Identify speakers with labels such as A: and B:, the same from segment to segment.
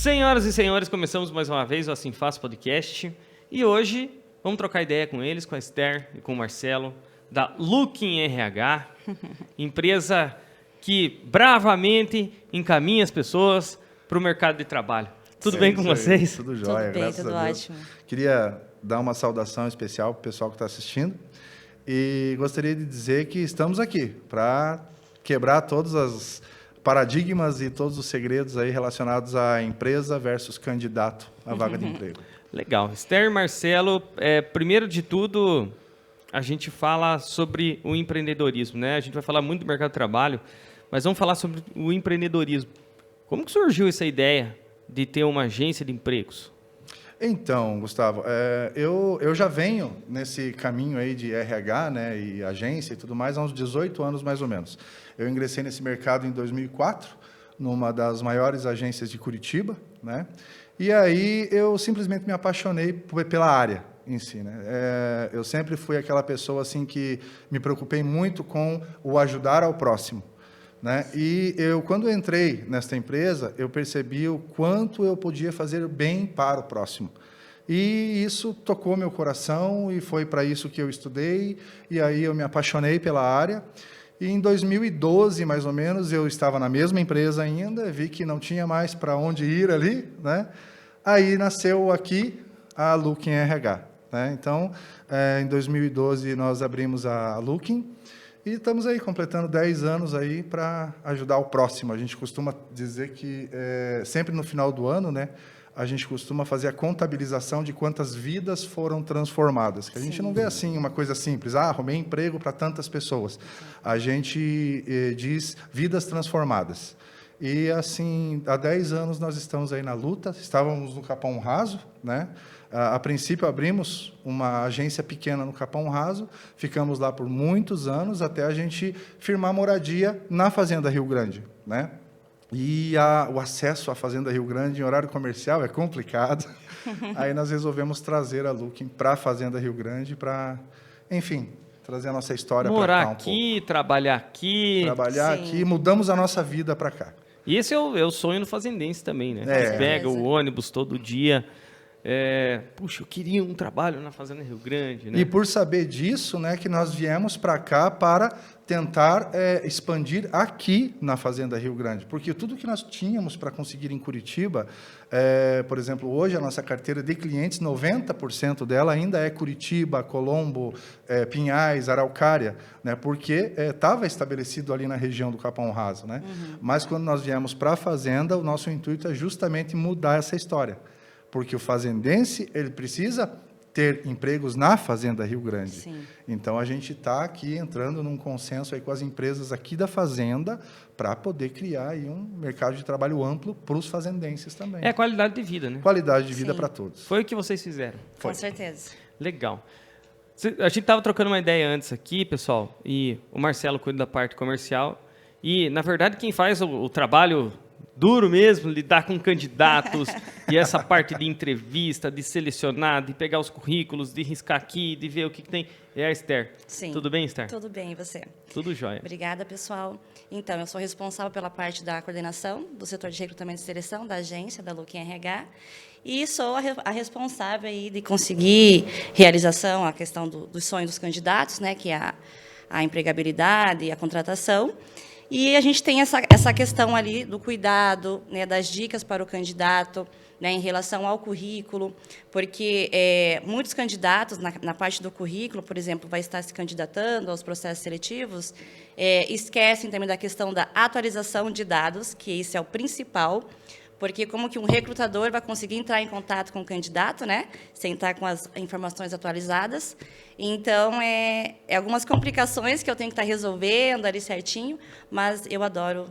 A: Senhoras e senhores, começamos mais uma vez o Assim Faz Podcast. E hoje vamos trocar ideia com eles, com a Esther e com o Marcelo, da Looking RH, empresa que bravamente encaminha as pessoas para o mercado de trabalho. Tudo bem com vocês?
B: Tudo jóia,
C: tudo bem,
B: graças
C: tudo
B: a Deus.
C: ótimo.
B: Queria dar uma saudação especial para o pessoal que está assistindo e gostaria de dizer que estamos aqui para quebrar todos os paradigmas e todos os segredos aí relacionados à empresa versus candidato à vaga de emprego.
A: Legal. Esther e Marcelo, primeiro de tudo, a gente fala sobre o empreendedorismo, né? A gente vai falar muito do mercado de trabalho, mas vamos falar sobre o empreendedorismo. Como que surgiu essa ideia de ter uma agência de empregos?
B: Então, Gustavo, eu já venho nesse caminho aí de RH, né, e agência e tudo mais há uns 18 anos mais ou menos. Eu ingressei nesse mercado em 2004, numa das maiores agências de Curitiba, né? E aí eu simplesmente me apaixonei pela área em si, né? Eu sempre fui aquela pessoa assim que me preocupei muito com o ajudar ao próximo, né? E eu, quando entrei nesta empresa, eu percebi o quanto eu podia fazer bem para o próximo. E isso tocou meu coração e foi para isso que eu estudei. E aí eu me apaixonei pela área. E em 2012, mais ou menos, eu estava na mesma empresa ainda, vi que não tinha mais para onde ir ali, né? Aí nasceu aqui a Looking RH, né? Então, em 2012, nós abrimos a Looking. E estamos aí completando 10 anos aí para ajudar o próximo. A gente costuma dizer que sempre no final do ano, né, a gente costuma fazer a contabilização de quantas vidas foram transformadas. Que a gente não vê assim uma coisa simples, arrumei emprego para tantas pessoas. A gente diz vidas transformadas. E assim, há 10 anos nós estamos aí na luta, estávamos no Capão Raso, né? A princípio, abrimos uma agência pequena no Capão Raso, ficamos lá por muitos anos, até a gente firmar moradia na Fazenda Rio Grande, né? E o acesso à Fazenda Rio Grande em horário comercial é complicado. Aí nós resolvemos trazer a Looking para a Fazenda Rio Grande para, enfim, trazer a nossa história para cá
A: Morar
B: um
A: aqui,
B: pouco.
A: trabalhar aqui.
B: Trabalhar aqui, mudamos a nossa vida para cá.
A: E esse é o sonho do fazendense também, né?
B: É.
A: Você pega o ônibus todo dia. Puxa, eu queria um trabalho na Fazenda Rio Grande, né?
B: E por saber disso, né, que nós viemos para cá para tentar expandir aqui na Fazenda Rio Grande. Porque tudo que nós tínhamos para conseguir em Curitiba, por exemplo, hoje a nossa carteira de clientes, 90% dela ainda é Curitiba, Colombo, Pinhais, Araucária, né, porque estava estabelecido ali na região do Capão Raso, né? Mas quando nós viemos para a Fazenda, o nosso intuito é justamente mudar essa história. Porque o fazendense, ele precisa ter empregos na Fazenda Rio Grande.
C: Sim.
B: Então, a gente está aqui entrando num consenso aí com as empresas aqui da Fazenda para poder criar aí um mercado de trabalho amplo para os fazendenses também.
A: É qualidade de vida, né?
B: Qualidade de vida
C: Sim.
B: para todos.
A: Foi o que vocês fizeram.
C: Com certeza.
A: Legal. A gente estava trocando uma ideia antes aqui, pessoal, e o Marcelo cuida da parte comercial. E, na verdade, quem faz o trabalho duro mesmo, lidar com candidatos e essa parte de entrevista, de selecionar, de pegar os currículos, de riscar aqui, de ver o que tem, é a Esther.
C: Sim.
A: Tudo bem, Esther?
C: Tudo bem, e você?
A: Tudo jóia.
C: Obrigada, pessoal. Então, eu sou responsável pela parte da coordenação do setor de recrutamento e seleção da agência, da Looking RH, e sou a responsável aí de conseguir realização, a questão dos sonhos dos candidatos, né, que é a empregabilidade e a contratação. E a gente tem essa questão ali do cuidado, né, das dicas para o candidato, né, em relação ao currículo, porque muitos candidatos, na parte do currículo, por exemplo, vai estar se candidatando aos processos seletivos, esquecem também da questão da atualização de dados, que esse é o principal, porque como que um recrutador vai conseguir entrar em contato com o candidato, né, sem estar com as informações atualizadas. Então, algumas complicações que eu tenho que estar resolvendo ali certinho, mas eu adoro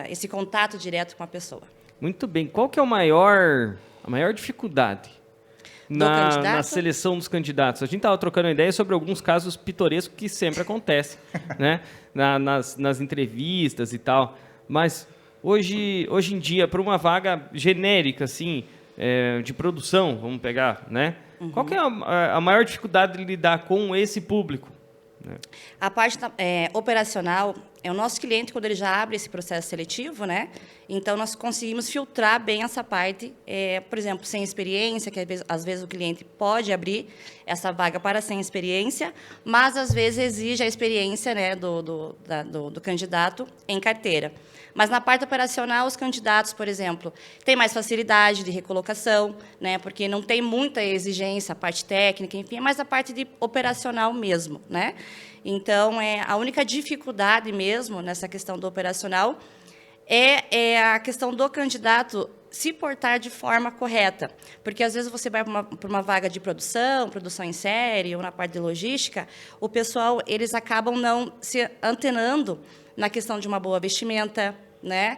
C: esse contato direto com a pessoa.
A: Muito bem. Qual que é a maior dificuldade na seleção dos candidatos? A gente estava trocando ideia sobre alguns casos pitorescos que sempre acontecem, né, nas entrevistas e tal, mas hoje em dia, para uma vaga genérica, assim, de produção, vamos pegar, né? Qual que é a maior dificuldade de lidar com esse público?
C: A parte operacional, o nosso cliente, quando ele já abre esse processo seletivo, né? Então, nós conseguimos filtrar bem essa parte, por exemplo, sem experiência, que às vezes o cliente pode abrir essa vaga para sem experiência, mas, às vezes, exige a experiência, né, do candidato em carteira. Mas, na parte operacional, os candidatos, por exemplo, têm mais facilidade de recolocação, né, porque não tem muita exigência, a parte técnica, enfim, é mais a parte de operacional mesmo, né? Então, a única dificuldade mesmo nessa questão do operacional é a questão do candidato se portar de forma correta. Porque, às vezes, você vai para uma vaga de produção em série, ou na parte de logística, o pessoal, eles acabam não se antenando na questão de uma boa vestimenta, né?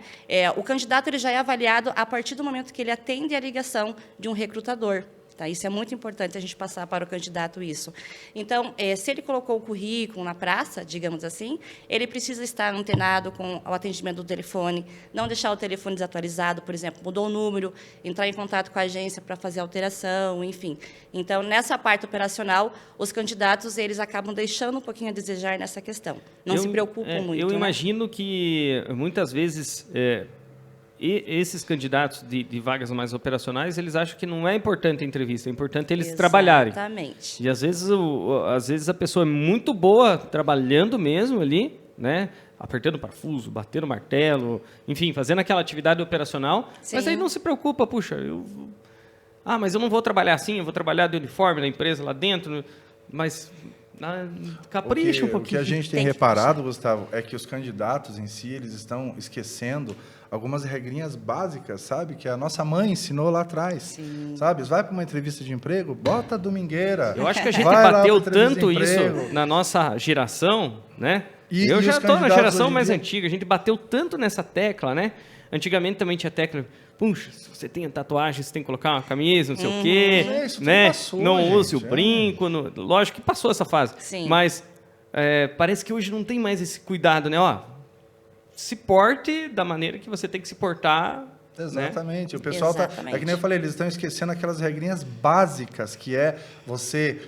C: O candidato ele já é avaliado a partir do momento que ele atende a ligação de um recrutador. Tá? Isso é muito importante a gente passar para o candidato isso. Então, se ele colocou o currículo na praça, digamos assim, ele precisa estar antenado com o atendimento do telefone, não deixar o telefone desatualizado, por exemplo, mudou o número, entrar em contato com a agência para fazer alteração, enfim. Então, nessa parte operacional, os candidatos eles acabam deixando um pouquinho a desejar nessa questão. Não se preocupam muito.
A: Eu imagino que, muitas vezes... E esses candidatos de vagas mais operacionais, eles acham que não é importante a entrevista, é importante eles trabalharem.
C: Exatamente.
A: E, às vezes, a pessoa é muito boa trabalhando mesmo ali, né? Apertando o parafuso, batendo o martelo, enfim, fazendo aquela atividade operacional,
C: Sim.
A: Mas aí não se preocupa, puxa, mas eu não vou trabalhar assim, eu vou trabalhar de uniforme na empresa lá dentro, mas... capricha um pouquinho.
B: O que a gente tem reparado, Gustavo, é que os candidatos em si, eles estão esquecendo algumas regrinhas básicas, sabe? Que a nossa mãe ensinou lá atrás.
C: Sim.
B: Sabe? Vai para uma entrevista de emprego, bota a domingueira.
A: Eu acho que a gente bateu tanto isso na nossa geração, né? Eu já estou na geração mais antiga, a gente bateu tanto nessa tecla, né? Antigamente também tinha tecla, puxa, se você tem tatuagem, você tem que colocar uma camisa, não sei o quê, né?
B: Passou,
A: não use o brinco. Lógico que passou essa fase.
C: Sim.
A: Mas parece que hoje não tem mais esse cuidado, né? Se porte da maneira que você tem que se portar.
B: Exatamente.
A: Né?
B: O pessoal é que nem eu falei, eles estão esquecendo aquelas regrinhas básicas, que é você...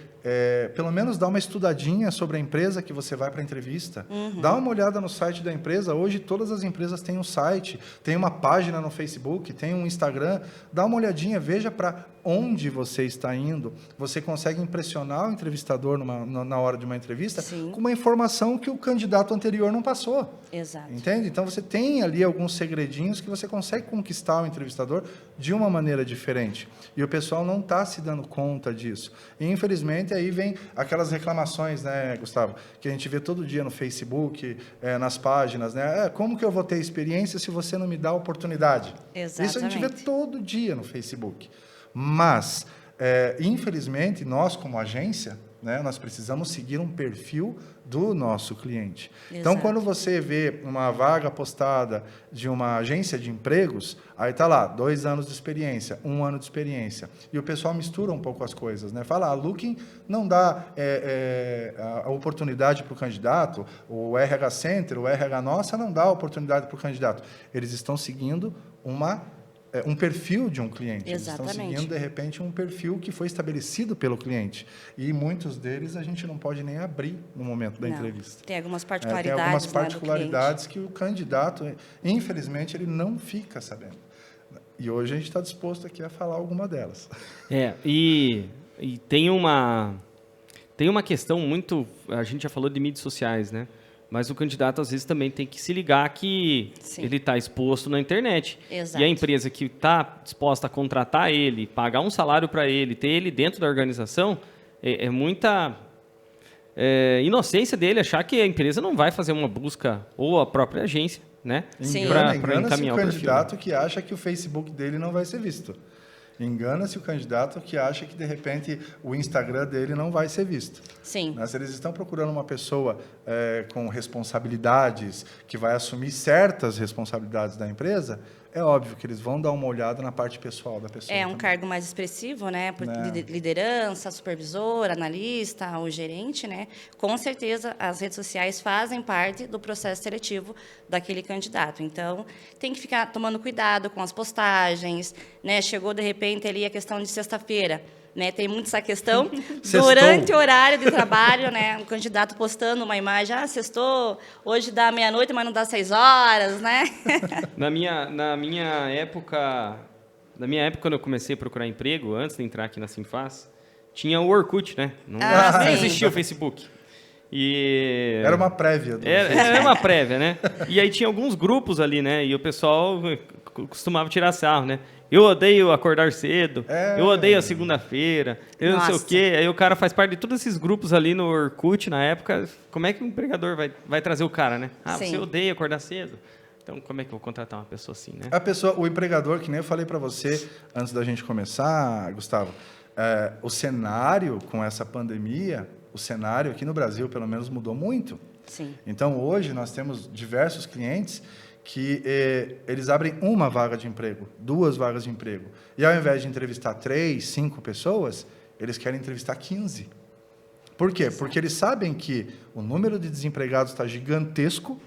B: pelo menos dá uma estudadinha sobre a empresa que você vai para a entrevista. Dá uma olhada no site da empresa. Hoje, todas as empresas têm um site, tem uma página no Facebook, tem um Instagram. Dá uma olhadinha, veja para onde você está indo. Você consegue impressionar o entrevistador na hora de uma entrevista
C: Sim.
B: com uma informação que o candidato anterior não passou.
C: Exato.
B: Entende? Então, você tem ali alguns segredinhos que você consegue conquistar o entrevistador de uma maneira diferente. E o pessoal não está se dando conta disso. E, infelizmente, aí vem aquelas reclamações, né, Gustavo, que a gente vê todo dia no Facebook, nas páginas, né? Como que eu vou ter experiência se você não me dá oportunidade?
C: Exatamente.
B: Isso a gente vê todo dia no Facebook. Mas, infelizmente, nós, como agência, né, nós precisamos seguir um perfil do nosso cliente.
C: Exato.
B: Então, quando você vê uma vaga postada de uma agência de empregos, aí está lá, 2 anos de experiência, 1 ano de experiência. E o pessoal mistura um pouco as coisas, né? Fala, a Looking não dá a oportunidade para o candidato, o RH Center, o RH Nossa não dá a oportunidade para o candidato. Eles estão seguindo um perfil de um cliente.
C: Exatamente.
B: Eles estão seguindo, de repente, um perfil que foi estabelecido pelo cliente. E muitos deles a gente não pode nem abrir no momento da entrevista.
C: Tem algumas particularidades.
B: Tem algumas particularidades,
C: né,
B: que o candidato, infelizmente, ele não fica sabendo. E hoje a gente está disposto aqui a falar alguma delas.
A: E tem uma questão muito... A gente já falou de mídias sociais, né? Mas o candidato, às vezes, também tem que se ligar que
C: Sim.
A: ele está exposto na internet.
C: Exato.
A: E a empresa que está disposta a contratar ele, pagar um salário para ele, ter ele dentro da organização, é muita inocência dele achar que a empresa não vai fazer uma busca, ou a própria agência, né?
B: Engana-se
A: encaminhar
B: o candidato
A: perfil.
B: que acha que o Facebook dele não vai ser visto. Engana-se o candidato que acha que, de repente, o Instagram dele não vai ser visto.
C: Sim.
B: Se eles estão procurando uma pessoa com responsabilidades, que vai assumir certas responsabilidades da empresa, é óbvio que eles vão dar uma olhada na parte pessoal da pessoa.
C: É um cargo mais expressivo, né? De liderança, supervisor, analista, o gerente, né? Com certeza, as redes sociais fazem parte do processo seletivo daquele candidato. Então, tem que ficar tomando cuidado com as postagens, né? Chegou, de repente, ali a questão de sexta-feira. né? Tem muito essa questão.
B: Sextou.
C: Durante o horário de trabalho, né? O candidato postando uma imagem, sextou, hoje dá meia-noite, mas não dá 6 horas, né?
A: Na minha época, quando eu comecei a procurar emprego, antes de entrar aqui na Simfaz, tinha o Orkut, né? Não
C: sim.
A: existia o Facebook. E
B: Era uma prévia.
A: Era uma prévia, né? E aí tinha alguns grupos ali, né? E o pessoal costumava tirar sarro, né? Eu odeio acordar cedo, eu odeio a segunda-feira, eu não sei o quê. Aí o cara faz parte de todos esses grupos ali no Orkut, na época. Como é que o empregador vai trazer o cara, né?
C: Sim.
A: Você odeia acordar cedo. Então, como é que eu vou contratar uma pessoa assim, né?
B: O empregador, que nem eu falei para você antes da gente começar, Gustavo, o cenário com essa pandemia, o cenário aqui no Brasil, pelo menos, mudou muito.
C: Sim.
B: Então, hoje, nós temos diversos clientes que eles abrem uma vaga de emprego, 2 vagas de emprego. E, ao invés de entrevistar 3, 5 pessoas, eles querem entrevistar 15. Por quê? Porque eles sabem que o número de desempregados está gigantesco,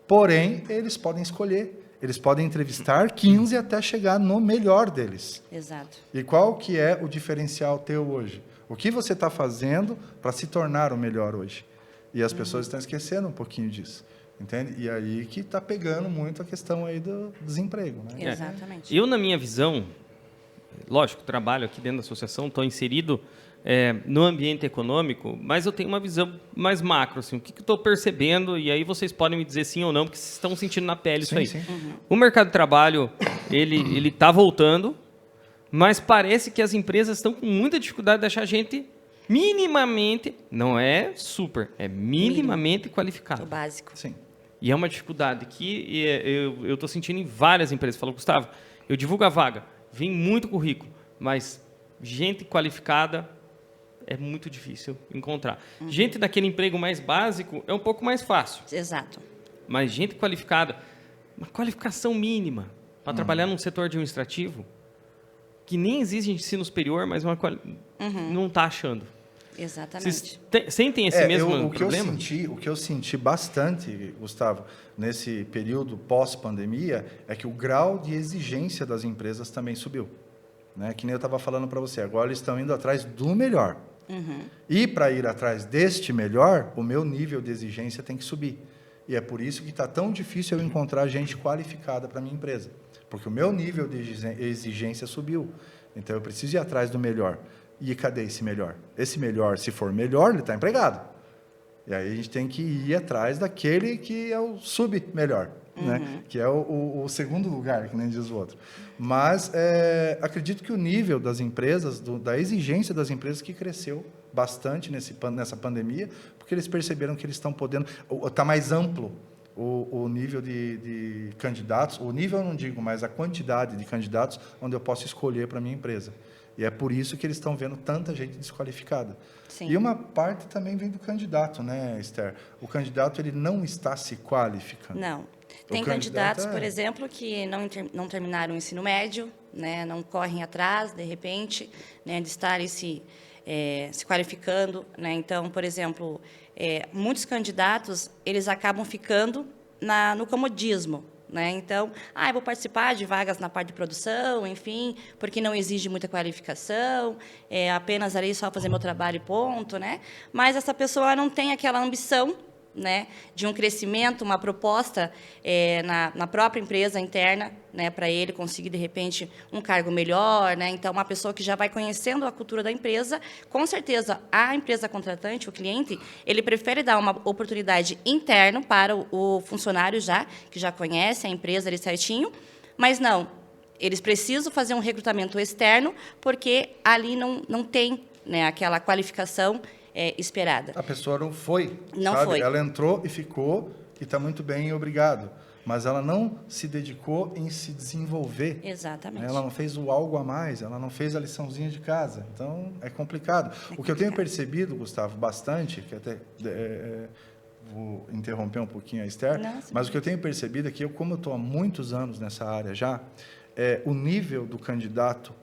B: porém, eles podem escolher. Eles podem entrevistar 15 até chegar no melhor deles.
C: Exato.
B: E qual que é o diferencial teu hoje? O que você está fazendo para se tornar o melhor hoje? E as pessoas estão esquecendo um pouquinho disso. Entende? E aí que está pegando muito a questão aí do desemprego. Né?
C: Exatamente.
A: Eu, na minha visão, lógico, trabalho aqui dentro da associação, estou inserido no ambiente econômico, mas eu tenho uma visão mais macro, assim, o que eu estou percebendo, e aí vocês podem me dizer sim ou não, porque vocês estão sentindo na pele isso aí.
B: Sim.
A: O mercado de trabalho, ele está voltando, mas parece que as empresas estão com muita dificuldade de achar gente minimamente, não é super, é minimamente qualificada.
C: O básico.
B: Sim.
A: E é uma dificuldade que eu estou sentindo em várias empresas. Falou, Gustavo, eu divulgo a vaga, vem muito currículo, mas gente qualificada é muito difícil encontrar. Gente daquele emprego mais básico é um pouco mais fácil.
C: Exato.
A: Mas gente qualificada, uma qualificação mínima para trabalhar num setor administrativo, que nem exige ensino superior, mas não está achando.
C: Exatamente.
A: Vocês sentem esse mesmo problema?
B: O que eu senti bastante, Gustavo, nesse período pós-pandemia, é que o grau de exigência das empresas também subiu. Né? Que nem eu estava falando para você, agora eles estão indo atrás do melhor. E para ir atrás deste melhor, o meu nível de exigência tem que subir. E é por isso que está tão difícil eu encontrar gente qualificada para a minha empresa. Porque o meu nível de exigência subiu. Então, eu preciso ir atrás do melhor. E cadê esse melhor? Esse melhor, se for melhor, ele está empregado. E aí a gente tem que ir atrás daquele que é o sub-melhor, né? Que é o segundo lugar, que nem diz o outro. Mas acredito que o nível das empresas, da exigência das empresas que cresceu bastante nessa pandemia, porque eles perceberam que eles estão podendo... Está mais amplo o nível de candidatos. O nível eu não digo, mas a quantidade de candidatos onde eu posso escolher para a minha empresa. E é por isso que eles estão vendo tanta gente desqualificada.
C: Sim.
B: E uma parte também vem do candidato, né, Esther? O candidato ele não está se qualificando.
C: Não. Tem candidatos, por exemplo, que não terminaram o ensino médio, né, não correm atrás, de repente, né, de estarem se qualificando. Né? Então, por exemplo, muitos candidatos eles acabam ficando no comodismo. Né? Então, eu vou participar de vagas na parte de produção, enfim, porque não exige muita qualificação, apenas ali só fazer meu trabalho e ponto, né? Mas essa pessoa não tem aquela ambição, né, de um crescimento, uma proposta na própria empresa interna, né, para ele conseguir, de repente, um cargo melhor. Né? Então, uma pessoa que já vai conhecendo a cultura da empresa, com certeza, a empresa contratante, o cliente, ele prefere dar uma oportunidade interna para o funcionário que já conhece a empresa ali certinho, mas não, eles precisam fazer um recrutamento externo, porque ali não tem, né, aquela qualificação esperada.
B: A pessoa não foi.
C: Não
B: sabe?
C: foi.
B: Ela entrou e ficou, e está muito bem, obrigado. Mas ela não se dedicou em se desenvolver.
C: Exatamente.
B: Ela não fez o algo a mais, ela não fez a liçãozinha de casa. Então, é complicado. O que eu tenho percebido, Gustavo, bastante, que até vou interromper um pouquinho a Esther, mas o que eu tenho percebido é que como eu estou há muitos anos nessa área já, o nível do candidato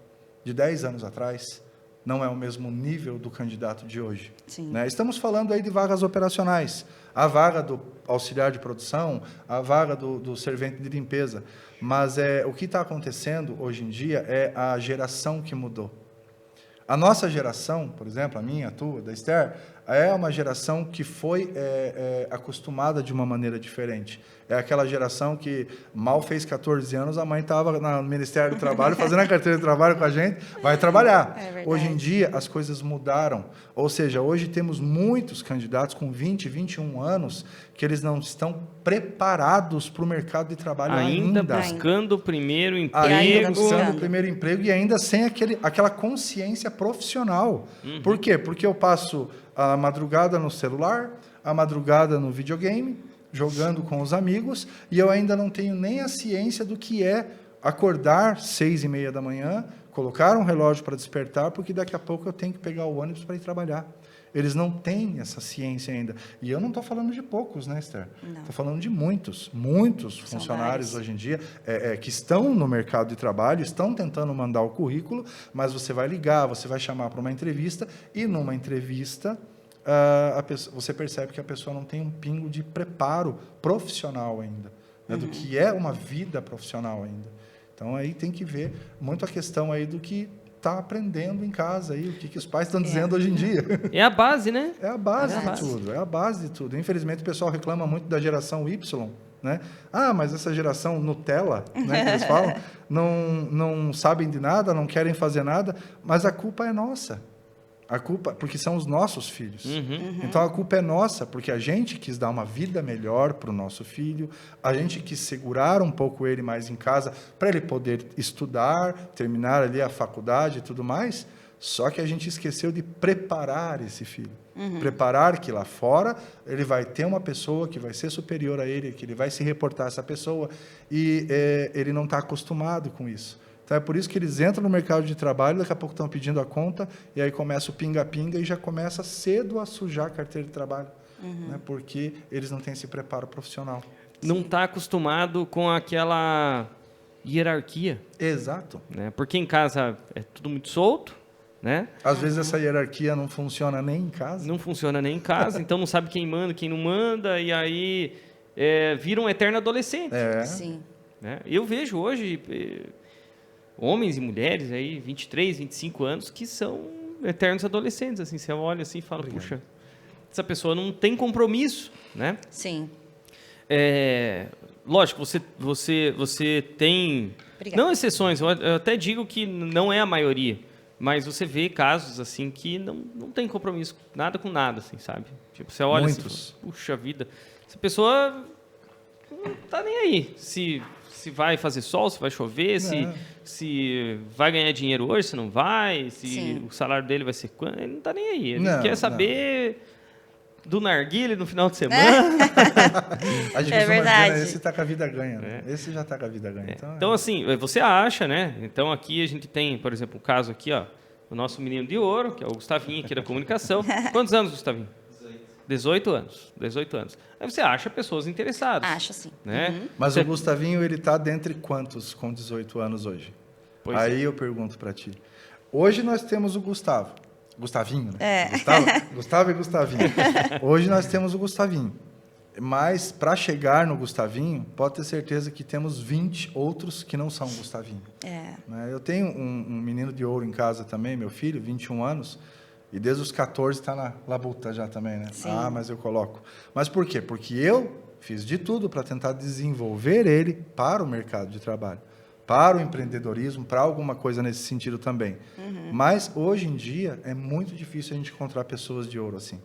B: de 10 anos atrás não é o mesmo nível do candidato de hoje.
C: Sim.
B: Né? Estamos falando aí de vagas operacionais, a vaga do auxiliar de produção, a vaga do servente de limpeza, mas o que está acontecendo hoje em dia é a geração que mudou. A nossa geração, por exemplo, a minha, a tua, da Esther, é uma geração que foi acostumada de uma maneira diferente. É aquela geração que mal fez 14 anos, a mãe estava no Ministério do Trabalho, fazendo a carteira de trabalho com a gente, vai trabalhar. Hoje em dia, as coisas mudaram. Ou seja, hoje temos muitos candidatos com 20, 21 anos que eles não estão preparados para o mercado de trabalho ainda.
A: Buscando o primeiro emprego.
B: Ainda buscando o primeiro emprego e ainda sem aquela consciência profissional. Por quê? Porque eu passo a madrugada no celular, a madrugada no videogame, jogando com os amigos, e eu ainda não tenho nem a ciência do que é acordar 6:30 da manhã, colocar um relógio para despertar, porque daqui a pouco eu tenho que pegar o ônibus para ir trabalhar. Eles não têm essa ciência ainda. E eu não estou falando de poucos, né, Esther? Estou falando de muitos funcionários hoje em dia que estão no mercado de trabalho, estão tentando mandar o currículo, mas você vai ligar, você vai chamar para uma entrevista, e numa entrevista você percebe que a pessoa não tem um pingo de preparo profissional ainda, né, do que é uma vida profissional ainda. Então, aí tem que ver muito a questão aí do que está aprendendo em casa, aí, o que os pais estão dizendo hoje em dia.
A: É a base, né?
B: É a base de tudo, é a base de tudo. Infelizmente, o pessoal reclama muito da geração Y, né? Ah, mas essa geração Nutella, né, que eles falam, não sabem de nada, não querem fazer nada, mas a culpa é nossa. A culpa, porque são os nossos filhos. Então, a culpa é nossa, porque a gente quis dar uma vida melhor para o nosso filho, a gente quis segurar um pouco ele mais em casa, para ele poder estudar, terminar ali a faculdade e tudo mais, só que a gente esqueceu de preparar esse filho. Preparar que lá fora ele vai ter uma pessoa que vai ser superior a ele, que ele vai se reportar a essa pessoa, e ele não está acostumado com isso. Então, é por isso que eles entram no mercado de trabalho, daqui a pouco estão pedindo a conta, e aí começa o pinga-pinga e já começa cedo a sujar a carteira de trabalho, né, porque eles não têm esse preparo profissional.
A: Não está acostumado com aquela hierarquia.
B: Exato.
A: Né? Porque em casa é tudo muito solto, né?
B: Às vezes essa hierarquia não funciona nem em casa.
A: Não funciona nem em casa, então não sabe quem manda, quem não manda, e aí vira um eterno adolescente.
C: Sim.
A: Né? Eu vejo hoje homens e mulheres aí, 23, 25 anos, que são eternos adolescentes. Assim, você olha assim e fala, puxa, essa pessoa não tem compromisso, né?
C: Sim.
A: Lógico, você tem...
C: Obrigada.
A: Não exceções, eu até digo que não é a maioria, mas você vê casos assim que não tem compromisso nada com nada, assim, sabe? Tipo, você olha assim, puxa vida, essa pessoa não tá nem aí se vai fazer sol, se vai chover, se vai ganhar dinheiro hoje, se não vai, se o salário dele vai ser quanto, ele não está nem aí. Ele quer saber do narguilé no final de semana.
B: A gente costuma dizer, né? Esse está com a vida ganha. Né? Esse já está com a vida ganha.
A: Então, assim, você acha, né? Então, aqui a gente tem, por exemplo, um caso aqui, ó, o nosso menino de ouro, que é o Gustavinho aqui da comunicação. Quantos anos, Gustavinho? 18 anos. 18 anos. Aí você acha pessoas interessadas.
C: Acho, sim.
A: Né?
B: Mas o Gustavinho, ele está dentre quantos com 18 anos hoje?
A: Pois
B: Aí eu pergunto para ti. Hoje nós temos o Gustavo. Gustavinho, né? Gustavo e Gustavinho. Hoje nós temos o Gustavinho. Mas, para chegar no Gustavinho, pode ter certeza que temos 20 outros que não são Gustavinho. Né? Eu tenho um menino de ouro em casa também, meu filho, 21 anos, e desde os 14 está na labuta já também, né?
C: Sim.
B: Mas eu coloco. Mas por quê? Porque eu fiz de tudo para tentar desenvolver ele para o mercado de trabalho, para o empreendedorismo, para alguma coisa nesse sentido também. Mas, hoje em dia, é muito difícil a gente encontrar pessoas de ouro assim.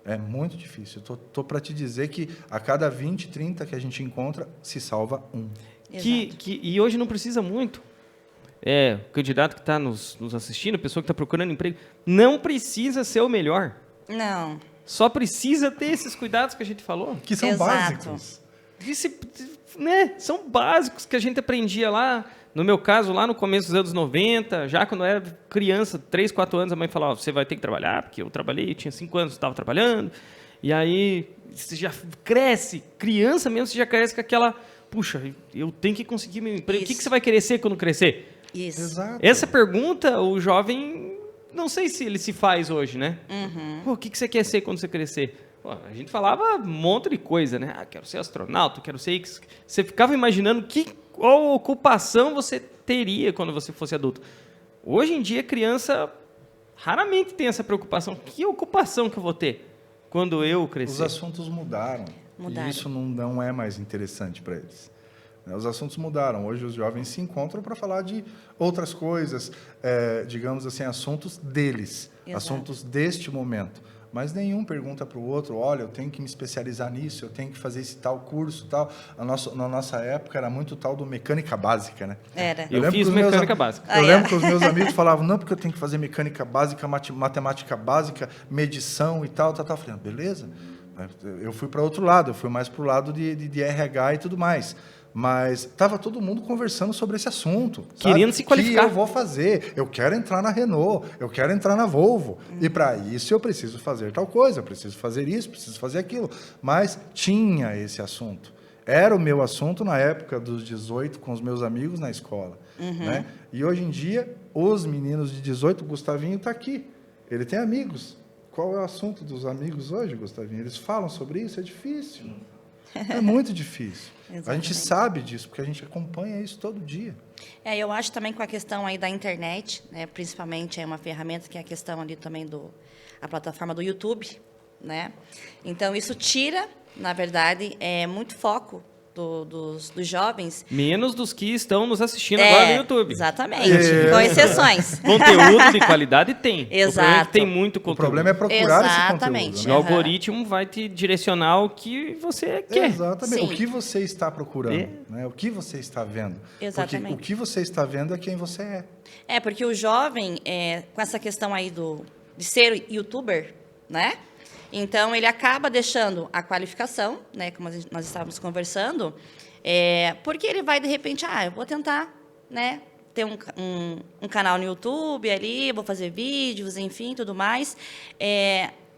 B: É muito difícil. Estou para te dizer que a cada 20, 30 que a gente encontra, se salva um.
A: E hoje não precisa muito. O candidato que está nos assistindo, a pessoa que está procurando emprego, não precisa ser o melhor.
C: Não.
A: Só precisa ter esses cuidados que a gente falou.
B: Que são básicos.
A: Né? São básicos que a gente aprendia lá, no meu caso, lá no começo dos anos 90, já quando eu era criança, 3, 4 anos, a mãe falava, você vai ter que trabalhar, porque eu trabalhei, eu tinha 5 anos, estava trabalhando, e aí você já cresce, criança mesmo, você já cresce com aquela, puxa, eu tenho que conseguir meu emprego, o que você vai querer ser quando crescer?
C: Isso.
B: Exato.
A: Essa pergunta, o jovem, não sei se ele se faz hoje, né? O que você quer ser quando você crescer? Pô, a gente falava um monte de coisa, né? Quero ser astronauta, quero ser... Você ficava imaginando qual ocupação você teria quando você fosse adulto. Hoje em dia, criança raramente tem essa preocupação. Que ocupação que eu vou ter quando eu crescer?
B: Os assuntos mudaram. E isso não é mais interessante para eles. Os assuntos mudaram. Hoje os jovens se encontram para falar de outras coisas, digamos assim, assuntos deles, Exato. Assuntos deste momento. Mas nenhum pergunta para o outro, olha, eu tenho que me especializar nisso, eu tenho que fazer esse tal curso, tal. Na nossa época era muito tal do mecânica básica, né?
C: Era.
A: Eu fiz mecânica básica.
B: Eu lembro que os meus amigos falavam, não, porque eu tenho que fazer mecânica básica, matemática básica, medição e tal. Eu falei, beleza. Eu fui para outro lado, eu fui mais para o lado de RH e tudo mais. Mas estava todo mundo conversando sobre esse assunto.
A: Querendo se qualificar.
B: O que eu vou fazer? Eu quero entrar na Renault, eu quero entrar na Volvo. E para isso eu preciso fazer tal coisa, eu preciso fazer isso, preciso fazer aquilo. Mas tinha esse assunto. Era o meu assunto na época dos 18 com os meus amigos na escola. Né? E hoje em dia, os meninos de 18, o Gustavinho está aqui. Ele tem amigos. Qual é o assunto dos amigos hoje, Gustavinho? Eles falam sobre isso? É difícil. É muito difícil. A gente sabe disso, porque a gente acompanha isso todo dia.
C: Eu acho também com a questão aí da internet, né, principalmente é uma ferramenta que é a questão ali também a plataforma do YouTube, né? Então, isso tira, na verdade, muito foco dos jovens.
A: Menos dos que estão nos assistindo agora no YouTube.
C: Exatamente, com exceções.
A: Conteúdo de qualidade tem.
C: Exato.
A: Tem muito conteúdo.
B: O problema é procurar esse conteúdo.
A: Né? O algoritmo vai te direcionar o que você quer.
B: Exatamente.
C: Sim.
B: O que você está procurando, né? O que você está vendo.
C: Exatamente.
B: Porque o que você está vendo é quem você é.
C: Porque o jovem, com essa questão aí de ser youtuber, né? Então, ele acaba deixando a qualificação, né, como nós estávamos conversando, porque ele vai, de repente, eu vou tentar, né, ter um canal no YouTube ali, vou fazer vídeos, enfim, tudo mais.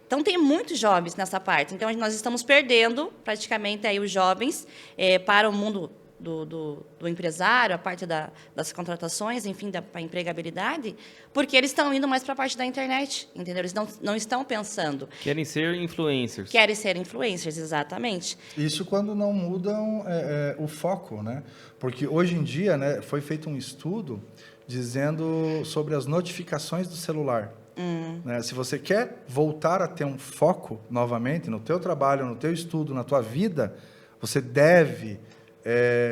C: Então, tem muitos jovens nessa parte. Então, nós estamos perdendo, praticamente, aí, os jovens para o mundo do empresário, a parte das contratações, enfim, da empregabilidade, porque eles estão indo mais para a parte da internet, entendeu? Eles não estão pensando.
A: Querem ser influencers.
C: Querem ser influencers, exatamente.
B: Isso quando não mudam o foco, né? Porque hoje em dia, né, foi feito um estudo dizendo sobre as notificações do celular. Né? Se você quer voltar a ter um foco novamente no teu trabalho, no teu estudo, na tua vida, você deve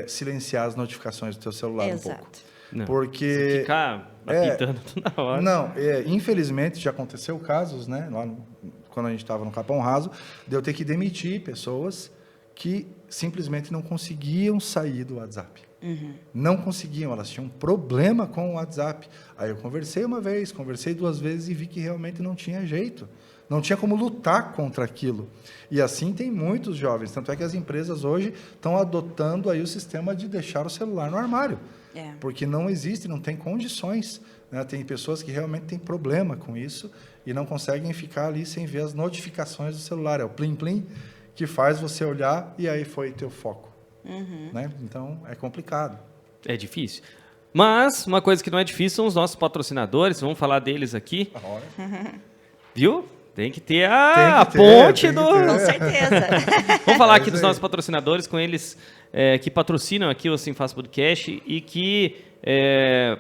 B: silenciar as notificações do teu celular um pouco.
A: Não,
B: porque
A: ficar apitando toda hora.
B: Não, infelizmente já aconteceu casos, né? Lá quando a gente estava no Capão Raso, de eu ter que demitir pessoas que simplesmente não conseguiam sair do WhatsApp. Não conseguiam, elas tinham um problema com o WhatsApp. Aí eu conversei uma vez, conversei 2 vezes e vi que realmente não tinha jeito. Não tinha como lutar contra aquilo. E assim tem muitos jovens. Tanto é que as empresas hoje estão adotando aí o sistema de deixar o celular no armário. Porque não existe, não tem condições. Né? Tem pessoas que realmente têm problema com isso e não conseguem ficar ali sem ver as notificações do celular. É o plim-plim que faz você olhar e aí foi teu foco. Né? Então, é complicado.
A: É difícil. Mas, uma coisa que não é difícil são os nossos patrocinadores. Vamos falar deles aqui. Viu? Tem que ter a ponte do...
C: Com certeza.
A: Vamos falar aqui dos nossos patrocinadores, com eles que patrocinam aqui o Assim Faz Podcast e que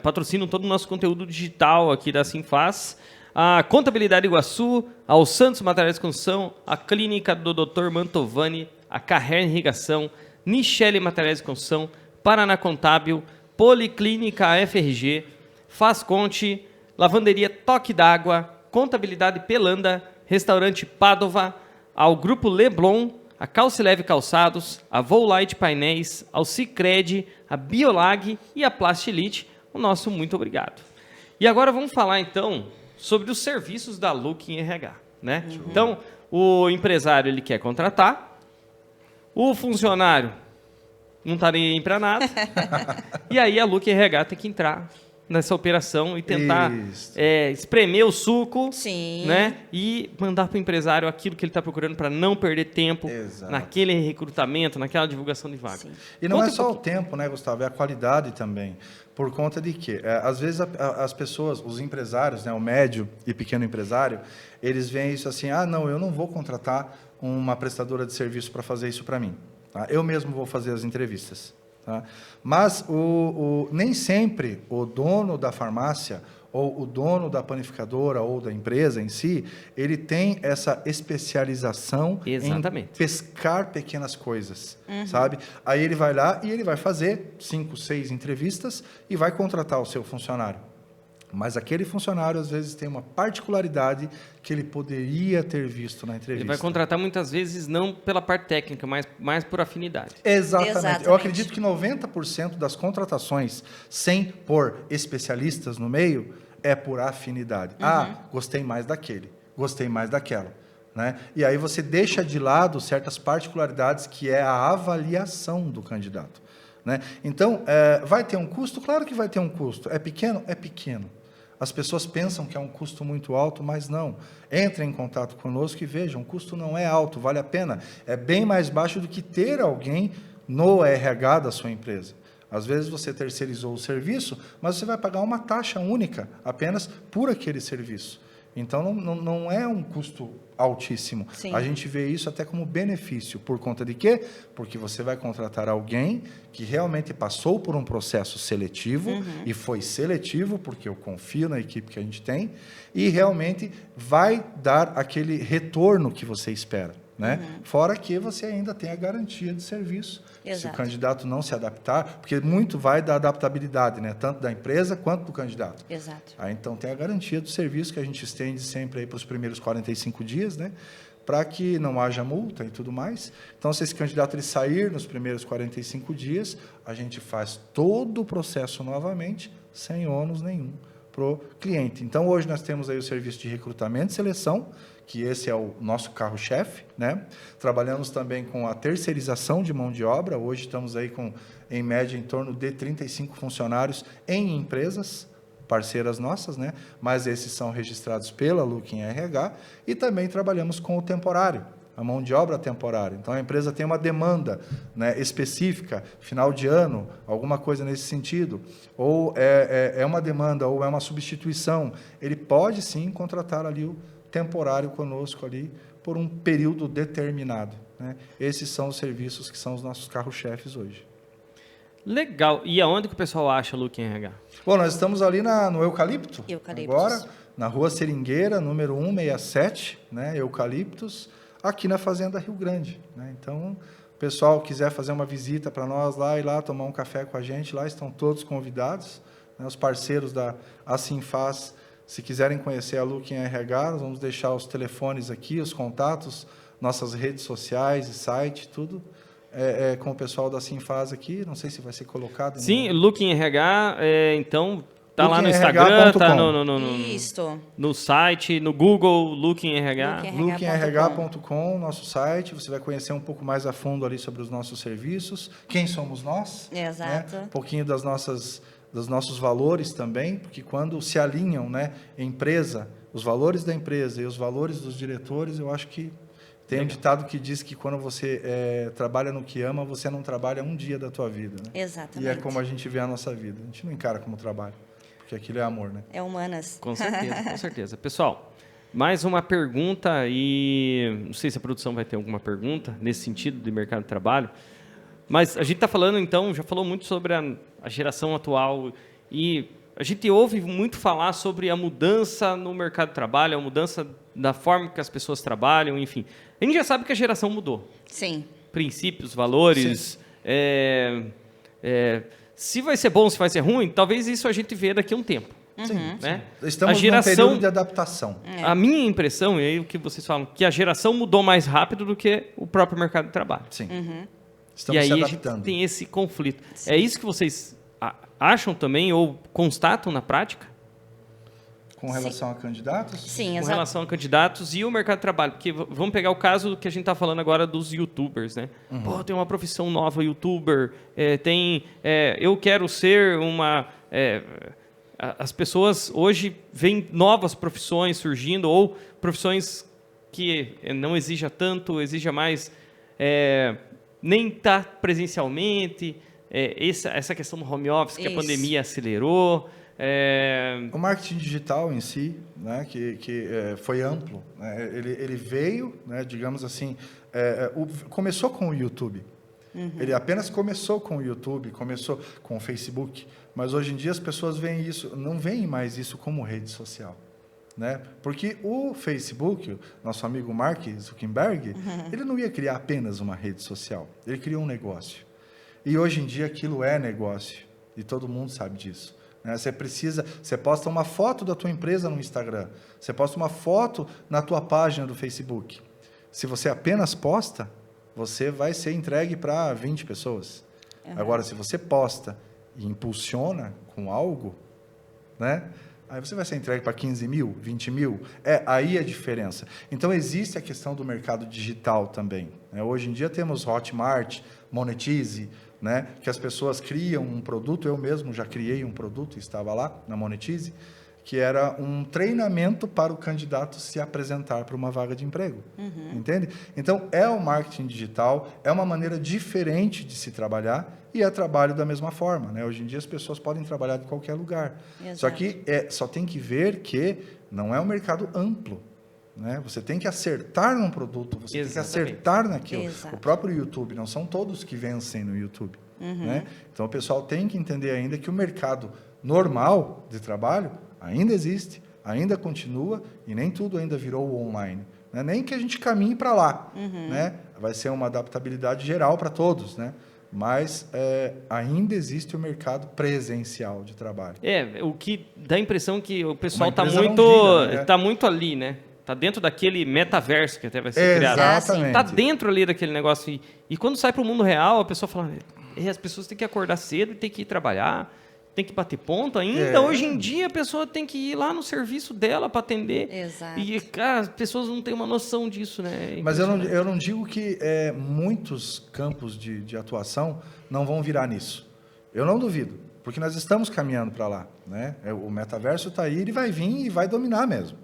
A: patrocinam todo o nosso conteúdo digital aqui da Assim Faz. A Contabilidade Iguaçu, ao Santos Materiais de Construção, a Clínica do Dr. Mantovani, a Carrer Irrigação, Nichelle Materiais de Construção, Paraná Contábil, Policlínica FRG, Fazconte, Lavanderia Toque d'Água, Contabilidade Pelanda, Restaurante Padova, ao Grupo Leblon, a Calcileve Calçados, a Volite Painéis, ao Cicred, a Biolag e a Plastilite. O nosso muito obrigado. E agora vamos falar, então, sobre os serviços da Look em RH. Né? Então, o empresário ele quer contratar, o funcionário não está nem aí para nada, e aí a Look em RH tem que entrar nessa operação e tentar espremer o suco, né? E mandar para o empresário aquilo que ele está procurando para não perder tempo naquele recrutamento, naquela divulgação de vaga.
B: E não é só o tempo, né, Gustavo? É a qualidade também. Por conta de que, às vezes, as pessoas, os empresários, né, o médio e pequeno empresário, eles veem isso assim, não, eu não vou contratar uma prestadora de serviço para fazer isso para mim. Tá? Eu mesmo vou fazer as entrevistas. Tá? Mas nem sempre o dono da farmácia ou o dono da panificadora ou da empresa em si, ele tem essa especialização
A: Exatamente.
B: em pescar pequenas coisas, sabe? Aí ele vai lá e ele vai fazer 5, 6 entrevistas e vai contratar o seu funcionário. Mas aquele funcionário, às vezes, tem uma particularidade que ele poderia ter visto na entrevista.
A: Ele vai contratar muitas vezes não pela parte técnica, mas mais por afinidade.
B: Exatamente. Eu acredito que 90% das contratações, sem pôr especialistas no meio, é por afinidade. Gostei mais daquele, gostei mais daquela. Né? E aí você deixa de lado certas particularidades que é a avaliação do candidato. Né? Então, vai ter um custo? Claro que vai ter um custo. É pequeno? É pequeno. As pessoas pensam que é um custo muito alto, mas não. Entrem em contato conosco e vejam, o custo não é alto, vale a pena. É bem mais baixo do que ter alguém no RH da sua empresa. Às vezes você terceirizou o serviço, mas você vai pagar uma taxa única apenas por aquele serviço. Então, não é um custo altíssimo.
C: Sim.
B: A gente vê isso até como benefício. Por conta de quê? Porque você vai contratar alguém que realmente passou por um processo seletivo, e foi seletivo, porque eu confio na equipe que a gente tem, e realmente vai dar aquele retorno que você espera. Né? Fora que você ainda tem a garantia de serviço.
C: Exato.
B: Se o candidato não se adaptar, porque muito vai da adaptabilidade, né? Tanto da empresa quanto do candidato.
C: Exato.
B: Aí, então, tem a garantia do serviço que a gente estende sempre aí para os primeiros 45 dias, né? Para que não haja multa e tudo mais. Então, se esse candidato ele sair nos primeiros 45 dias, a gente faz todo o processo novamente, sem ônus nenhum para o cliente. Então, hoje nós temos aí o serviço de recrutamento e seleção, que esse é o nosso carro-chefe, né? Trabalhamos também com a terceirização de mão de obra. Hoje estamos aí com, em média, em torno de 35 funcionários em empresas parceiras nossas, né? Mas esses são registrados pela Looking RH. E também trabalhamos com o temporário, a mão de obra temporária. Então, a empresa tem uma demanda, né, específica, final de ano, alguma coisa nesse sentido, ou é uma demanda, ou é uma substituição. Ele pode, sim, contratar ali o temporário conosco ali por um período determinado. Né? Esses são os serviços que são os nossos carro-chefes hoje.
A: Legal. E aonde que o pessoal acha Looking RH?
B: Bom, nós estamos ali no Eucalipto,
C: Eucaliptus.
B: agora, na Rua Seringueira, número 167, né? Eucaliptus, aqui na Fazenda Rio Grande. Né? Então, o pessoal quiser fazer uma visita para nós lá, ir lá tomar um café com a gente, lá estão todos convidados. Né? Os parceiros da Assinfaz, se quiserem conhecer a Looking RH, nós vamos deixar os telefones aqui, os contatos, nossas redes sociais e site, tudo com o pessoal da Assinfaz aqui. Não sei se vai ser colocado.
A: Sim, Looking RH, então, tá lá no Instagram, tá no site, no Google, Looking RH.
B: LookingRH.com, nosso site. Você vai conhecer um pouco mais a fundo ali sobre os nossos serviços, quem somos nós.
C: Exato.
B: Né? Um pouquinho dos nossos valores também, porque quando se alinham, né, empresa, os valores da empresa e os valores dos diretores, eu acho que tem um ditado que diz que quando você trabalha no que ama, você não trabalha um dia da tua vida. Né?
C: Exatamente.
B: E é como a gente vê a nossa vida. A gente não encara como trabalho, porque aquilo é amor, né?
C: É humanas.
A: Com certeza, com certeza. Pessoal, mais uma pergunta, e não sei se a produção vai ter alguma pergunta nesse sentido de mercado de trabalho, mas a gente está falando, então, já falou muito sobre a geração atual, e a gente ouve muito falar sobre a mudança no mercado de trabalho, a mudança da forma que as pessoas trabalham, enfim. A gente já sabe que a geração mudou.
C: Sim.
A: Princípios, valores, se vai ser bom, se vai ser ruim, talvez isso a gente vê daqui a um tempo.
B: Sim,
A: né?
B: Estamos num período de adaptação.
A: A minha impressão, e aí o que vocês falam, que a geração mudou mais rápido do que o próprio mercado de trabalho.
B: Sim.
A: Estamos se adaptando. E aí a gente tem esse conflito. Sim. É isso que vocês acham também ou constatam na prática?
B: Com relação a candidatos?
C: Sim,
A: com relação a candidatos e o mercado de trabalho. Porque vamos pegar o caso que a gente está falando agora dos youtubers, né? Pô, tem uma profissão nova, youtuber, eu quero ser uma... as pessoas hoje veem novas profissões surgindo ou profissões que não exija tanto, exija mais nem estar presencialmente, essa questão do home office que a pandemia acelerou.
B: O marketing digital em si, né, que foi amplo, né, ele veio, né, digamos assim, começou com o YouTube. Ele apenas começou com o YouTube, começou com o Facebook, mas hoje em dia as pessoas veem isso, não veem mais isso como rede social. Né? Porque o Facebook, nosso amigo Mark Zuckerberg, ele não ia criar apenas uma rede social, ele criou um negócio. E hoje em dia aquilo é negócio, e todo mundo sabe disso. Né? Você posta uma foto da tua empresa no Instagram, você posta uma foto na tua página do Facebook. Se você apenas posta, você vai ser entregue para 20 pessoas. Agora, se você posta e impulsiona com algo, né? Aí você vai ser entregue para 15 mil, 20 mil. Aí a diferença. Então, existe a questão do mercado digital também. Né? Hoje em dia temos Hotmart, Monetize, né? Que as pessoas criam um produto. Eu mesmo já criei um produto, estava lá na Monetize, que era um treinamento para o candidato se apresentar para uma vaga de emprego. Entende? Então, é o marketing digital, é uma maneira diferente de se trabalhar e é trabalho da mesma forma. Né? Hoje em dia, as pessoas podem trabalhar de qualquer lugar.
C: Exato.
B: Só que só tem que ver que não é um mercado amplo. Né? Você tem que acertar num produto, você tem que acertar naquilo.
C: Exato.
B: O próprio YouTube, não são todos que vencem no YouTube. Né? Então, o pessoal tem que entender ainda que o mercado normal de trabalho ainda existe, ainda continua, e nem tudo ainda virou online. Né? Nem que a gente caminhe para lá. Né? Vai ser uma adaptabilidade geral para todos, né? Mas ainda existe o mercado presencial de trabalho.
A: O que dá a impressão que o pessoal está muito ali, né? Está dentro daquele metaverso que até vai ser criado.
B: Exatamente.
A: Está dentro ali daquele negócio. E quando sai para o mundo real, a pessoa fala, as pessoas têm que acordar cedo e têm que ir trabalhar, tem que bater ponto ainda. Hoje em dia, a pessoa tem que ir lá no serviço dela para atender.
C: Exato.
A: E, cara, as pessoas não têm uma noção disso, né?
B: Mas eu não digo que muitos campos de atuação não vão virar nisso. Eu não duvido, porque nós estamos caminhando para lá. Né? O metaverso está aí, ele vai vir e vai dominar mesmo.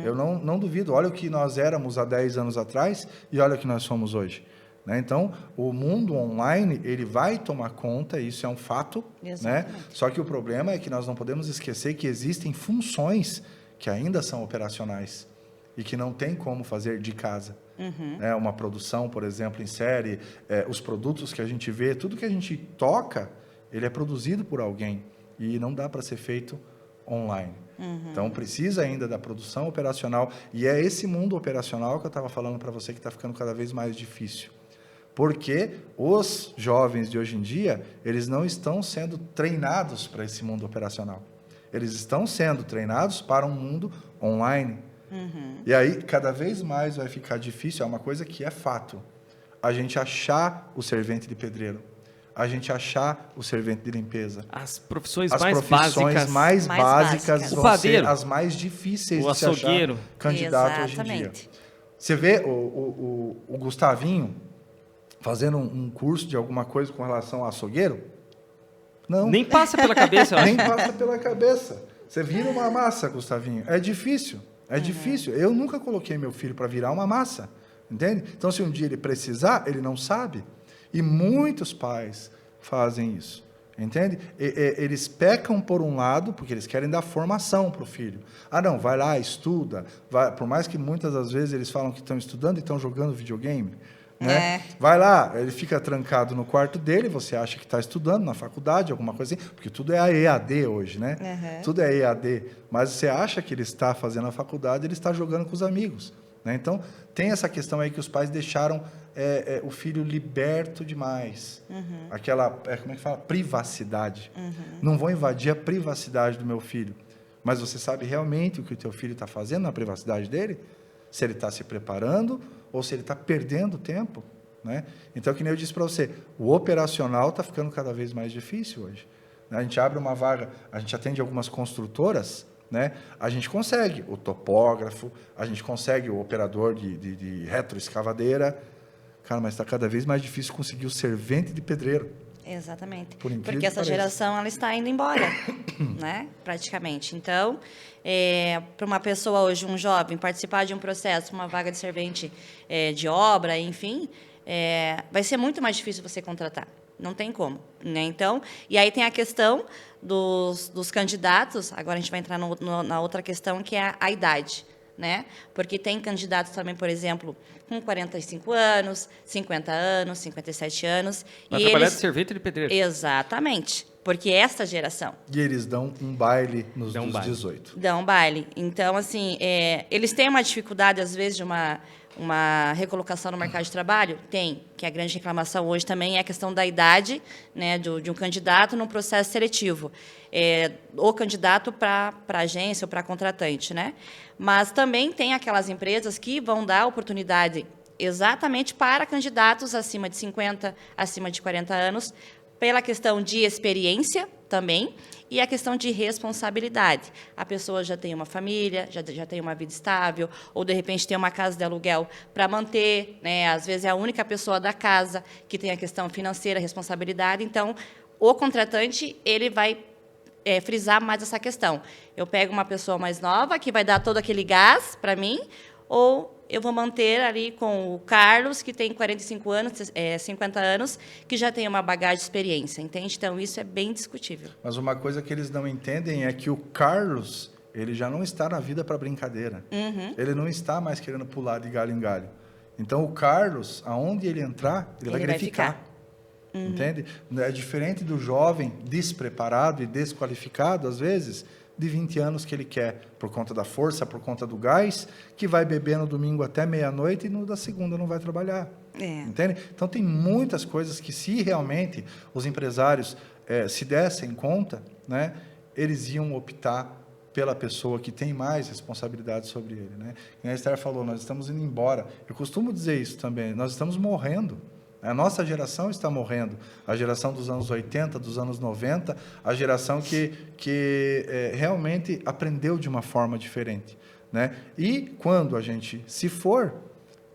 B: Eu não duvido. Olha o que nós éramos há 10 anos atrás e olha o que nós somos hoje. Né? Então, o mundo online, ele vai tomar conta, isso é um fato. Né? Só que o problema é que nós não podemos esquecer que existem funções que ainda são operacionais e que não tem como fazer de casa. Né? Uma produção, por exemplo, em série, os produtos que a gente vê, tudo que a gente toca, ele é produzido por alguém e não dá para ser feito online. Então, precisa ainda da produção operacional, e é esse mundo operacional que eu estava falando para você que está ficando cada vez mais difícil. Porque os jovens de hoje em dia, eles não estão sendo treinados para esse mundo operacional. Eles estão sendo treinados para um mundo online. E aí, cada vez mais vai ficar difícil, é uma coisa que é fato, a gente achar o servente de pedreiro, a gente achar o servente de limpeza.
A: As profissões
B: mais básicas vão ser as mais difíceis
A: de
B: se achar candidato
C: hoje em dia.
B: Você vê o Gustavinho fazendo um curso de alguma coisa com relação a açougueiro? Não.
A: Nem passa pela cabeça, eu acho.
B: Nem passa pela cabeça. Você vira uma massa, Gustavinho. É difícil. É difícil. Eu nunca coloquei meu filho para virar uma massa. Entende? Então, se um dia ele precisar, ele não sabe. E muitos pais fazem isso. Entende? Eles pecam por um lado, porque eles querem dar formação para o filho. Não, vai lá, estuda. Por mais que muitas das vezes eles falam que estão estudando e estão jogando videogame. Né? Vai lá, ele fica trancado no quarto dele, você acha que está estudando na faculdade, alguma coisa assim, porque tudo é EAD hoje, né? Tudo é EAD, mas você acha que ele está fazendo a faculdade, ele está jogando com os amigos. Né? Então, tem essa questão aí que os pais deixaram o filho liberto demais. Aquela, como é que fala? Privacidade. Não vou invadir a privacidade do meu filho, mas você sabe realmente o que o teu filho está fazendo na privacidade dele? Se ele está se preparando ou se ele está perdendo tempo. Né? Então, que nem eu disse para você, o operacional está ficando cada vez mais difícil hoje. A gente abre uma vaga, a gente atende algumas construtoras, né? A gente consegue o topógrafo, a gente consegue o operador de retroescavadeira, cara, mas está cada vez mais difícil conseguir o servente de pedreiro.
C: Exatamente. Porque essa geração ela está indo embora, né? Praticamente. Então, para uma pessoa hoje, um jovem, participar de um processo, uma vaga de servente de obra, enfim, vai ser muito mais difícil você contratar. Não tem como. Né? Então, e aí tem a questão dos candidatos, agora a gente vai entrar na outra questão, que é a idade. né? Porque tem candidatos também, por exemplo, com 45 anos, 50 anos, 57 anos.
A: Vai trabalhar de servente e de pedreiro.
C: Exatamente, porque esta geração.
B: E eles dão um baile nos
A: Dão um baile.
B: 18.
C: Dão baile. Então, assim, eles têm uma dificuldade, às vezes, de uma recolocação no mercado de trabalho? Tem, que a grande reclamação hoje também é a questão da idade, né, de um candidato num processo seletivo. O candidato para agência ou para contratante, né? Mas também tem aquelas empresas que vão dar oportunidade exatamente para candidatos acima de 50, acima de 40 anos, pela questão de experiência também e a questão de responsabilidade. A pessoa já tem uma família, já tem uma vida estável, ou, de repente, tem uma casa de aluguel para manter, né? Às vezes, é a única pessoa da casa que tem a questão financeira, responsabilidade. Então, o contratante ele vai frisar mais essa questão. Eu pego uma pessoa mais nova, que vai dar todo aquele gás para mim, ou eu vou manter ali com o Carlos, que tem 45 anos, 50 anos, que já tem uma bagagem de experiência, entende? Então, isso é bem discutível.
B: Mas uma coisa que eles não entendem é que o Carlos, ele já não está na vida para brincadeira. Ele não está mais querendo pular de galho em galho. Então, o Carlos, aonde ele entrar, ele vai querer ficar. Entende? É diferente do jovem despreparado e desqualificado, às vezes, de 20 anos que ele quer, por conta da força, por conta do gás, que vai beber no domingo até meia-noite e no da segunda não vai trabalhar. Entende? Então, tem muitas coisas que, se realmente os empresários se dessem conta, né, eles iam optar pela pessoa que tem mais responsabilidade sobre ele. Né? E a Esther falou, nós estamos indo embora. Eu costumo dizer isso também, nós estamos morrendo. A nossa geração está morrendo. A geração dos anos 80, dos anos 90, a geração que realmente aprendeu de uma forma diferente. Né? E quando a gente se for,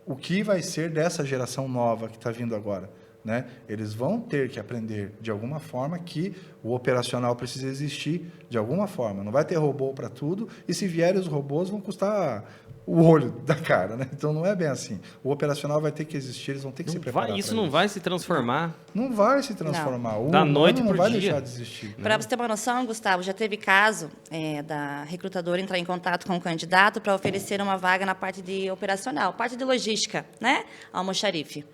B: o que vai ser dessa geração nova que está vindo agora? Né? Eles vão ter que aprender de alguma forma que o operacional precisa existir de alguma forma. Não vai ter robô para tudo, e se vierem os robôs vão custar o olho da cara, né? Então não é bem assim. O operacional vai ter que existir, eles vão ter que se preparar.
A: Isso não vai se transformar.
B: Não vai se transformar. O
A: da noite
B: não
A: pro
B: vai
A: dia.
B: deixar de existir.
C: Para você ter uma noção, Gustavo, já teve caso da recrutadora entrar em contato com o candidato para oferecer uma vaga na parte de operacional, parte de logística, né? Almoxarife.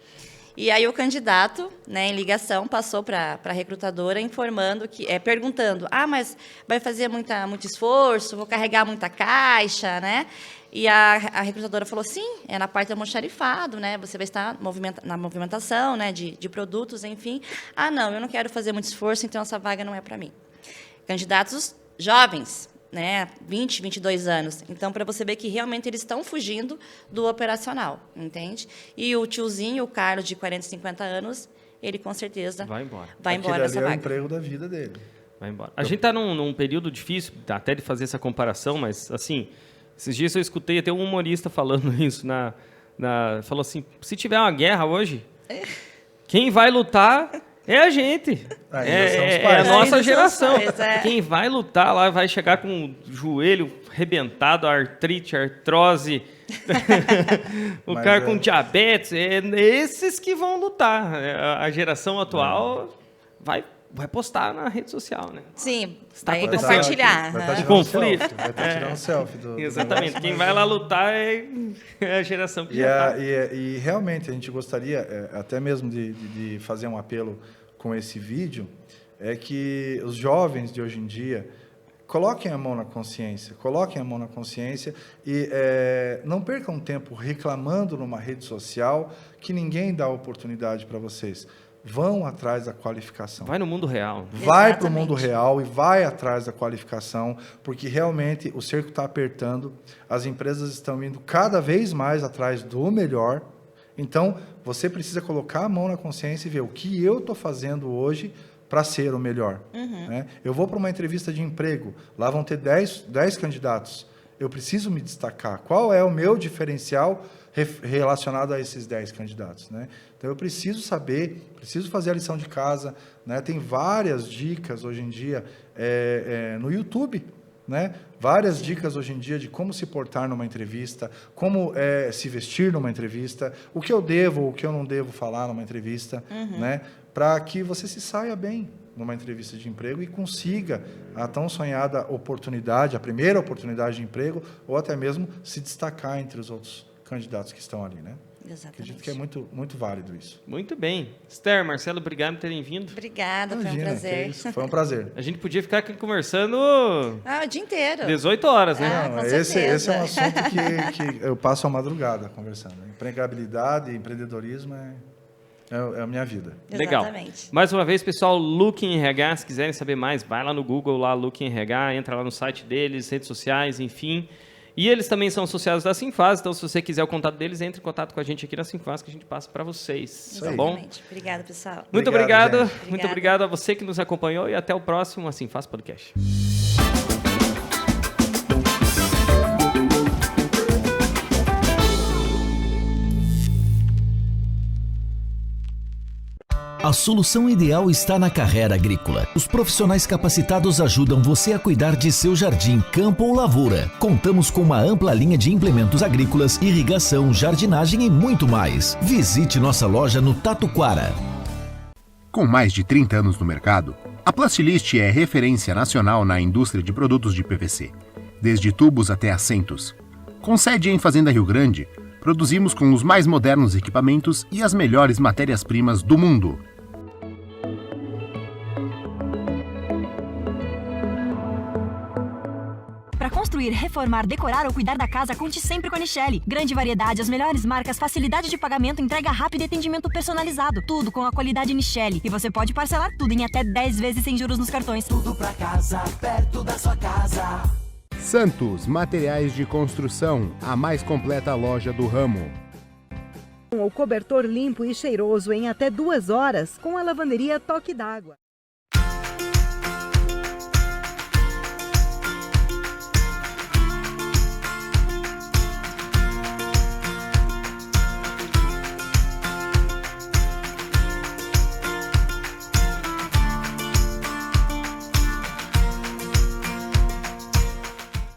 C: E aí o candidato, né, em ligação, passou para a recrutadora informando perguntando: mas vai fazer muito esforço, vou carregar muita caixa, né? E a recrutadora falou: sim, é na parte do almoxarifado, né? Você vai estar na movimentação, né, de produtos, enfim. Não, eu não quero fazer muito esforço, então essa vaga não é para mim. Candidatos jovens, né, 20, 22 anos. Então, para você ver que realmente eles estão fugindo do operacional, entende? E o tiozinho, o Carlos, de 40, 50 anos, ele com certeza
A: vai embora.
C: Vai embora dessa vaga.
B: É o emprego da vida dele.
A: Vai embora. A gente está num período difícil, até de fazer essa comparação, mas, assim, esses dias eu escutei até um humorista falando isso, falou assim, se tiver uma guerra hoje, quem vai lutar é a gente. É a nossa geração. Quem vai lutar lá vai chegar com o joelho arrebentado, artrite, artrose, o cara com diabetes. Esses que vão lutar. A geração atual vai postar na rede social, né?
C: Sim,
A: vai
C: compartilhar.
B: Vai estar
A: conflito.
B: Vai estar tirando um selfie.
A: Exatamente. Quem vai lá lutar é a geração que já está.
B: E realmente a gente gostaria, até mesmo de fazer um apelo com esse vídeo, é que os jovens de hoje em dia coloquem a mão na consciência, e não percam tempo reclamando numa rede social que ninguém dá oportunidade para vocês. Vão atrás da qualificação.
A: Vai no mundo real.
B: Vai para o mundo real e vai atrás da qualificação, porque realmente o cerco está apertando, as empresas estão indo cada vez mais atrás do melhor. Então, você precisa colocar a mão na consciência e ver o que eu estou fazendo hoje para ser o melhor. Né? Eu vou para uma entrevista de emprego, lá vão ter 10 candidatos. Eu preciso me destacar. Qual é o meu diferencial relacionado a esses 10 candidatos? Né? Então, eu preciso saber, preciso fazer a lição de casa. Né? Tem várias dicas hoje em dia no YouTube. Né? Várias dicas hoje em dia de como se portar numa entrevista, como se vestir numa entrevista, o que eu devo ou o que eu não devo falar numa entrevista, né? Para que você se saia bem. numa entrevista de emprego e consiga a tão sonhada oportunidade, a primeira oportunidade de emprego, ou até mesmo se destacar entre os outros candidatos que estão ali, né?
C: Exatamente.
B: Acredito que é muito, muito válido isso.
A: Muito bem. Esther, Marcelo, obrigado por terem vindo.
C: Obrigada, foi um
B: Imagina,
C: prazer.
B: que isso, foi um prazer.
A: A gente podia ficar aqui conversando
C: O dia inteiro.
A: 18 horas, né?
C: Ah,
B: Não,
C: com
B: esse é um
C: certeza.
B: assunto que eu passo a madrugada conversando. Empregabilidade, empreendedorismo é a minha vida.
A: Legal.
C: Exatamente.
A: Mais uma vez, pessoal, Looking RH, se quiserem saber mais, vai lá no Google, lá, Looking RH, entra lá no site deles, redes sociais, enfim. E eles também são associados da Sinfaz, então se você quiser o contato deles, entre em contato com a gente aqui na Sinfaz, que a gente passa para vocês, tá bom?
C: Exatamente. Obrigada, pessoal.
A: Muito
B: Obrigado,
A: obrigado,
B: gente.
A: muito obrigado a você que nos acompanhou e até o próximo Sinfaz Podcast.
D: A solução ideal está na Carrera Agrícola. Os profissionais capacitados ajudam você a cuidar de seu jardim, campo ou lavoura. Contamos com uma ampla linha de implementos agrícolas, irrigação, jardinagem e muito mais. Visite nossa loja no Tatuquara.
E: Com mais de 30 anos no mercado, a Plastilist é referência nacional na indústria de produtos de PVC, desde tubos até assentos. Com sede em Fazenda Rio Grande, produzimos com os mais modernos equipamentos e as melhores matérias-primas do mundo.
F: Para construir, reformar, decorar ou cuidar da casa, conte sempre com a Nichelle. Grande variedade, as melhores marcas, facilidade de pagamento, entrega rápida e atendimento personalizado. Tudo com a qualidade Nichelle. E você pode parcelar tudo em até 10 vezes sem juros nos cartões.
G: Tudo pra casa, perto da sua casa.
E: Santos Materiais de Construção, a mais completa loja do ramo.
H: O cobertor limpo e cheiroso em até 2 horas com a lavanderia Toque d'Água.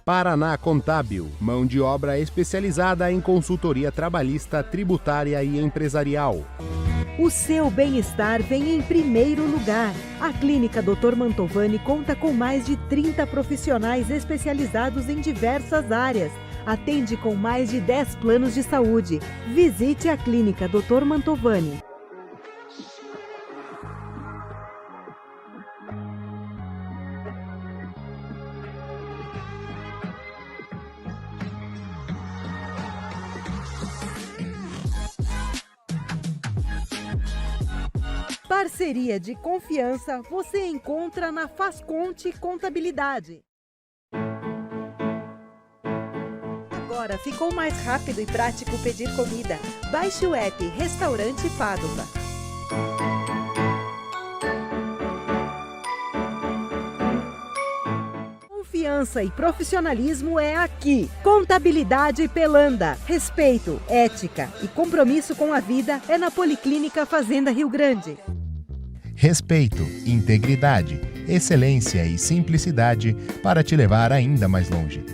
E: Paraná Contábil, mão de obra especializada em consultoria trabalhista, tributária e empresarial.
H: O seu bem-estar vem em primeiro lugar. A Clínica Dr. Mantovani conta com mais de 30 profissionais especializados em diversas áreas. Atende com mais de 10 planos de saúde. Visite a Clínica Dr. Mantovani. Parceria de confiança você encontra na Fazconte Contabilidade. Agora ficou mais rápido e prático pedir comida. Baixe o app Restaurante Padova. Confiança e profissionalismo é aqui. Contabilidade Pelanda. Respeito, ética e compromisso com a vida é na Policlínica Fazenda Rio Grande.
I: Respeito, integridade, excelência e simplicidade para te levar ainda mais longe.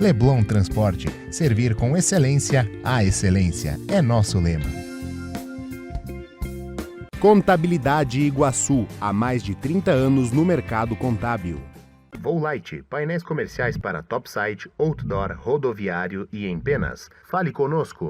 I: Leblon Transporte, servir com excelência a excelência é nosso lema.
E: Contabilidade Iguaçu, há mais de 30 anos no mercado contábil. Volite, painéis comerciais para topside, outdoor, rodoviário e em Penas. Fale conosco.